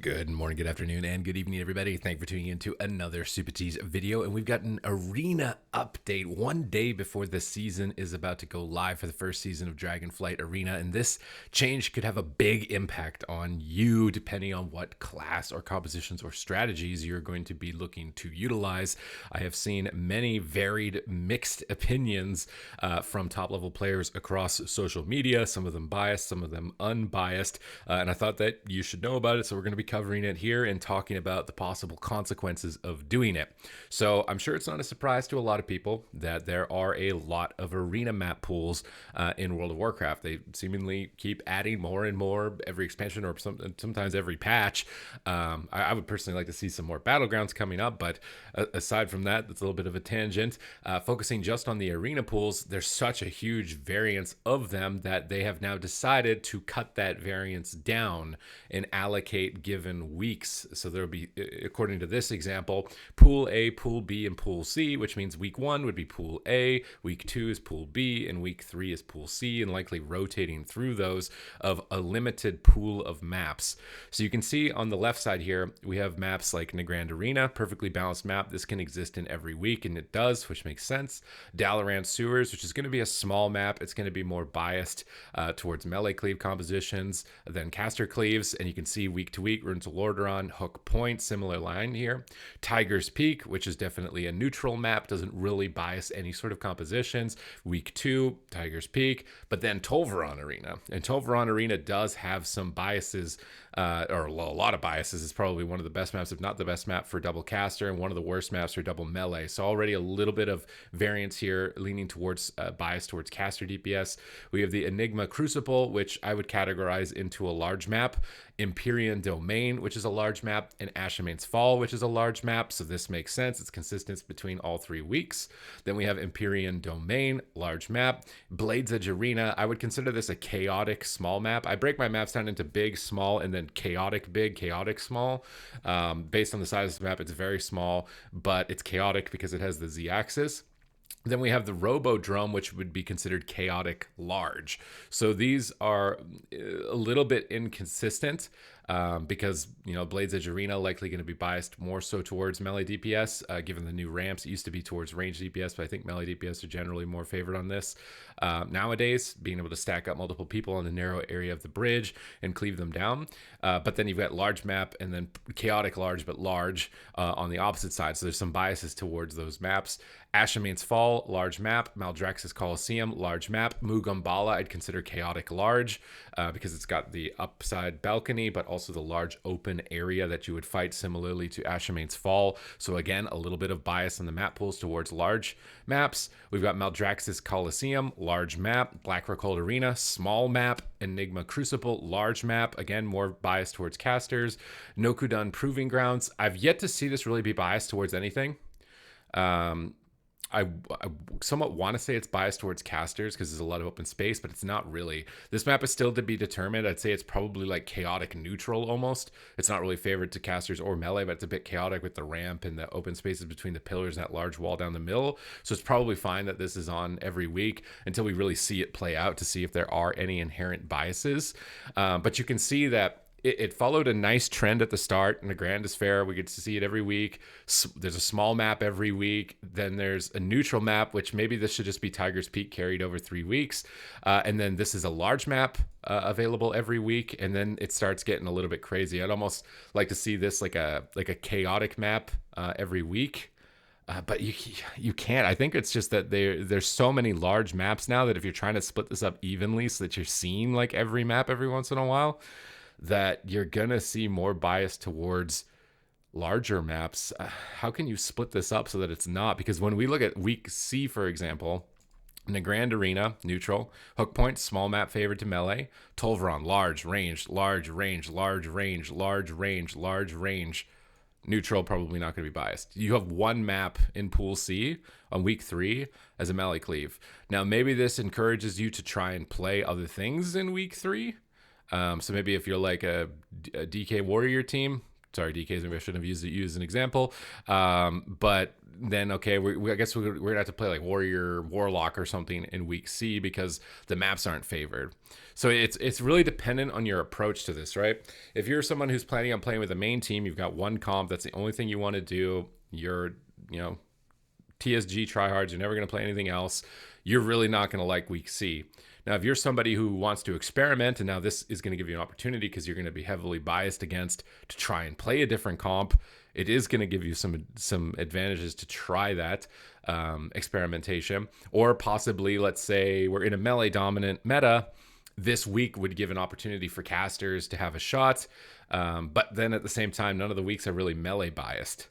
Good morning, good afternoon, and good evening, everybody. Thank you for tuning in to another Supatease video. And we've got an arena update 1 day before the season is about to go live for the first season of Dragonflight Arena. And this change could have a big impact on you, depending on what class or compositions or strategies you're going to be looking to utilize. I have seen many varied, mixed opinions from top-level players across social media, some of them biased, some of them unbiased. And I thought that you should know about it, so we're going to be covering it here and talking about the possible consequences of doing it. So I'm sure it's not a surprise to a lot of people that there are a lot of arena map pools in World of Warcraft. They seemingly keep adding more and more every expansion or sometimes every patch. I would personally like to see some more battlegrounds coming up, but aside from that, that's a little bit of a tangent. Focusing just on the arena pools, there's such a huge variance of them that they have now decided to cut that variance down and allocate given weeks. So there'll be, according to this example, Pool A, Pool B, and Pool C, which means week 1 would be Pool A, week 2 is Pool B, and week 3 is Pool C, and likely rotating through those of a limited pool of maps. So you can see on the left side here, we have maps like Nagrand Arena, perfectly balanced map. This can exist in every week, and it does, which makes sense. Dalaran Sewers, which is going to be a small map. It's going to be more biased towards melee cleave compositions than caster cleaves, and you can see week to week, Runes of Lordaeron, Hook Point, similar line here. Tiger's Peak, which is definitely a neutral map, doesn't really bias any sort of compositions. Week 2, Tiger's Peak, but then Tolvaron Arena. And Tolvaron Arena does have some biases, or a lot of biases. It's probably one of the best maps, if not the best map for double caster, and one of the worst maps for double melee. So already a little bit of variance here, leaning towards bias towards caster DPS. We have the Enigma Crucible, which I would categorize into a large map. Empyrean Domain, which is a large map, and Ashamane's Fall, which is a large map. So this makes sense. It's consistent between all 3 weeks. Then we have Empyrean Domain, large map. Blades Edge Arena, I would consider this a chaotic small map. I break my maps down into big, small, and then chaotic big, chaotic small. Based on the size of the map, it's very small, but it's chaotic because it has the Z-axis. Then we have the Robodrome, which would be considered chaotic large. So these are a little bit inconsistent because, Blades Edge Arena likely going to be biased more so towards melee DPS, given the new ramps. It used to be towards range DPS, but I think melee DPS are generally more favored on this. Nowadays, being able to stack up multiple people on the narrow area of the bridge and cleave them down. But then you've got large map and then chaotic large, but large on the opposite side. So there's some biases towards those maps. Ashamane's Fall, large map. Maldraxxus Coliseum, large map. Mugumbala, I'd consider chaotic large because it's got the upside balcony, but also the large open area that you would fight, similarly to Ashamane's Fall. So again, a little bit of bias in the map pools towards large maps. We've got Maldraxxus Coliseum, large map. Blackrock Arena, small map. Enigma Crucible, large map. Again, more biased towards casters. Nokudun Proving Grounds. I've yet to see this really be biased towards anything. I somewhat want to say it's biased towards casters because there's a lot of open space, but it's not really. This map is still to be determined. I'd say it's probably like chaotic neutral almost. It's not really favored to casters or melee, but it's a bit chaotic with the ramp and the open spaces between the pillars and that large wall down the middle. So it's probably fine that this is on every week until we really see it play out to see if there are any inherent biases. But you can see that it followed a nice trend at the start. And the Grand is fair. We get to see it every week. There's a small map every week. Then there's a neutral map, which maybe this should just be Tiger's Peak carried over 3 weeks. And then this is a large map available every week. And then it starts getting a little bit crazy. I'd almost like to see this like a chaotic map every week. But you can't. I think it's just that there's so many large maps now that if you're trying to split this up evenly so that you're seeing like every map every once in a while, that you're gonna see more bias towards larger maps. How can you split this up so that it's not? Because when we look at week C, for example, Nagrand Arena, neutral. Hook Point, small map favored to melee. Tolvaron, large range, large range, large range, large range, large range. Neutral, probably not going to be biased. You have one map in Pool C on week 3 as a melee cleave. Now, maybe this encourages you to try and play other things in week 3. So maybe if you're like a DK Warrior team, sorry, DKs, maybe I shouldn't have used an example, but then okay, I guess we're gonna have to play like Warrior Warlock or something in week C because the maps aren't favored. So it's really dependent on your approach to this, right? If you're someone who's planning on playing with a main team, you've got one comp, that's the only thing you want to do. You're, TSG tryhards, you're never going to play anything else. You're really not going to like week C. Now, if you're somebody who wants to experiment, and now this is going to give you an opportunity because you're going to be heavily biased against to try and play a different comp, it is going to give you some advantages to try that experimentation. Or possibly, let's say we're in a melee dominant meta, this week would give an opportunity for casters to have a shot. But then at the same time, none of the weeks are really melee biased.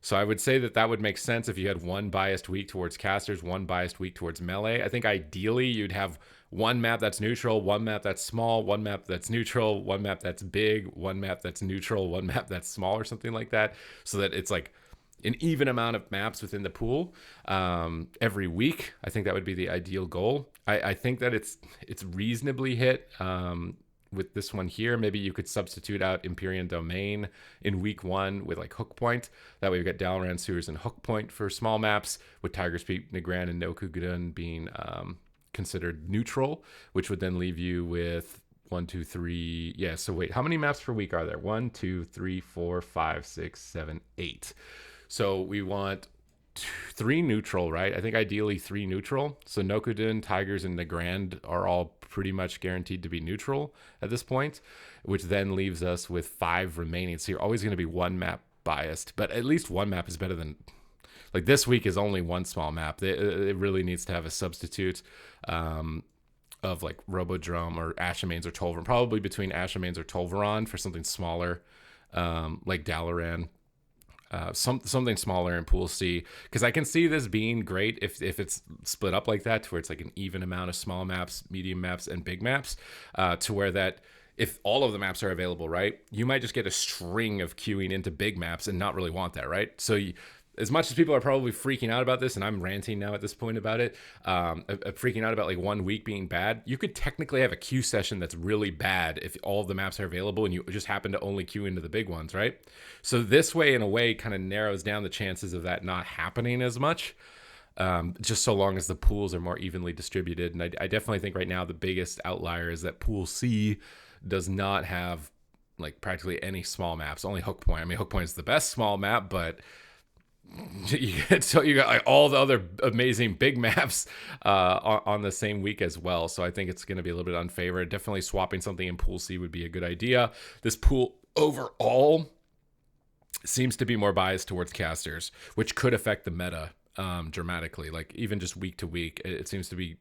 So I would say that would make sense if you had one biased week towards casters, one biased week towards melee. I think ideally you'd have one map that's neutral, one map that's small, one map that's neutral, one map that's big, one map that's neutral, one map that's small, or something like that, so that it's like an even amount of maps within the pool every week. I think that would be the ideal goal. I think that it's reasonably hit with this one here. Maybe you could substitute out Empyrean Domain in week 1 with like Hook Point. That way you get Dalaran Sewers and Hook Point for small maps, with Tiger's Peak, Nagran, and Nokugudun being considered neutral, which would then leave you with 1, 2, 3. Yeah, so wait, how many maps per week are there? 1, 2, 3, 4, 5, 6, 7, 8. So we want 3 neutral, right? I think ideally 3 neutral. So Nokudun, Tigers, and Nagrand are all pretty much guaranteed to be neutral at this point, which then leaves us with 5 remaining. So you're always going to be one map biased, but at least one map is better than, like, this week is only one small map. It really needs to have a substitute of like Robodrome or Ashamanes or Tolvaron, probably between Ashamanes or Tolvaron for something smaller, like Dalaran. Something smaller in Pool C, because I can see this being great if it's split up like that, to where it's like an even amount of small maps, medium maps, and big maps, to where that if all of the maps are available, right, you might just get a string of queuing into big maps and not really want that, right? So as much as people are probably freaking out about this, and I'm ranting now at this point about it, freaking out about like 1 week being bad, you could technically have a queue session that's really bad if all of the maps are available and you just happen to only queue into the big ones, right? So this way, in a way, kind of narrows down the chances of that not happening as much, just so long as the pools are more evenly distributed. And I definitely think right now the biggest outlier is that Pool C does not have like practically any small maps, only Hook Point. I mean, Hook Point is the best small map, but you got like all the other amazing big maps on the same week as well. So I think it's going to be a little bit unfavored. Definitely swapping something in Pool C would be a good idea. This pool overall seems to be more biased towards casters, which could affect the meta dramatically. Like even just week to week, it seems to be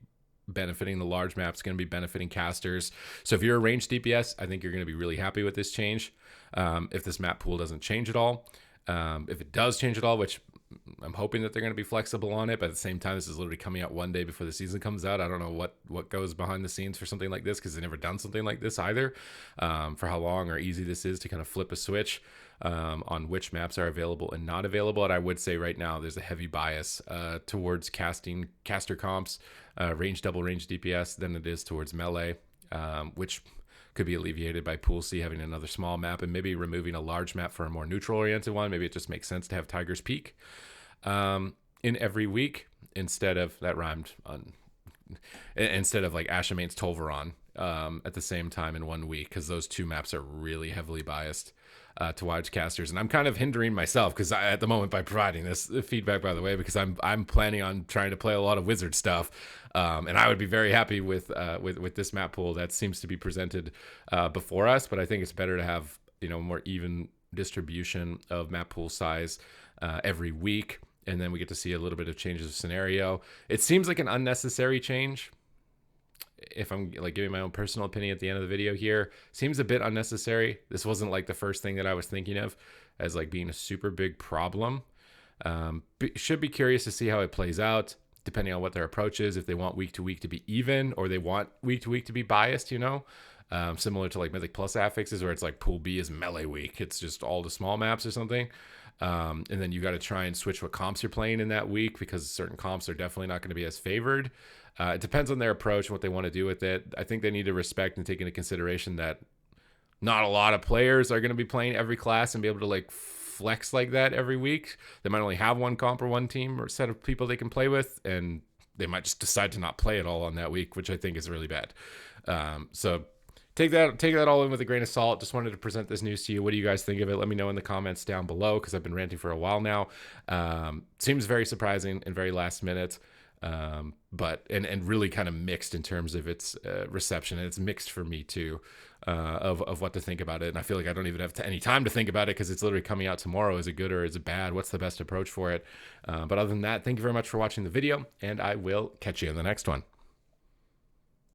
benefiting the large maps, going to be benefiting casters. So if you're a ranged DPS, I think you're going to be really happy with this change. If this map pool doesn't change at all. If it does change at all, which I'm hoping that they're going to be flexible on it, but at the same time, this is literally coming out 1 day before the season comes out. I don't know what goes behind the scenes for something like this, because they've never done something like this either, for how long or easy this is to kind of flip a switch on which maps are available and not available. And I would say right now there's a heavy bias towards caster comps, double range DPS, than it is towards melee, which could be alleviated by Pool C having another small map and maybe removing a large map for a more neutral oriented one. Maybe it just makes sense to have Tiger's Peak in every week instead of, that rhymed on, instead of like Ashamane's Tolvaron at the same time in 1 week, because those 2 maps are really heavily biased to wide casters. And I'm kind of hindering myself because at the moment by providing this feedback, by the way, because I'm planning on trying to play a lot of wizard stuff, and I would be very happy with this map pool that seems to be presented before us. But I think it's better to have more even distribution of map pool size every week, and then we get to see a little bit of changes of scenario. It seems like an unnecessary change, if I'm like giving my own personal opinion at the end of the video here. Seems a bit unnecessary. This wasn't like the first thing that I was thinking of as like being a super big problem. Should be curious to see how it plays out, depending on what their approach is, if they want week to week to be even, or they want week to week to be biased, similar to like Mythic Plus affixes, where it's like Pool B is melee week. It's just all the small maps or something. And then you got to try and switch what comps you're playing in that week, because certain comps are definitely not going to be as favored. It depends on their approach and what they want to do with it. I think they need to respect and take into consideration that not a lot of players are going to be playing every class and be able to like flex like that every week. They might only have one comp or one team or set of people they can play with, and they might just decide to not play at all on that week, which I think is really bad. So take that all in with a grain of salt. Just wanted to present this news to you. What do you guys think of it? Let me know in the comments down below, because I've been ranting for a while now. Seems very surprising and very last minute, but really kind of mixed in terms of its reception, and it's mixed for me too, of what to think about it. And I feel like I don't even have any time to think about it, because it's literally coming out tomorrow. Is it good or is it bad? What's the best approach for it? But other than that, thank you very much for watching the video, and I will catch you in the next one.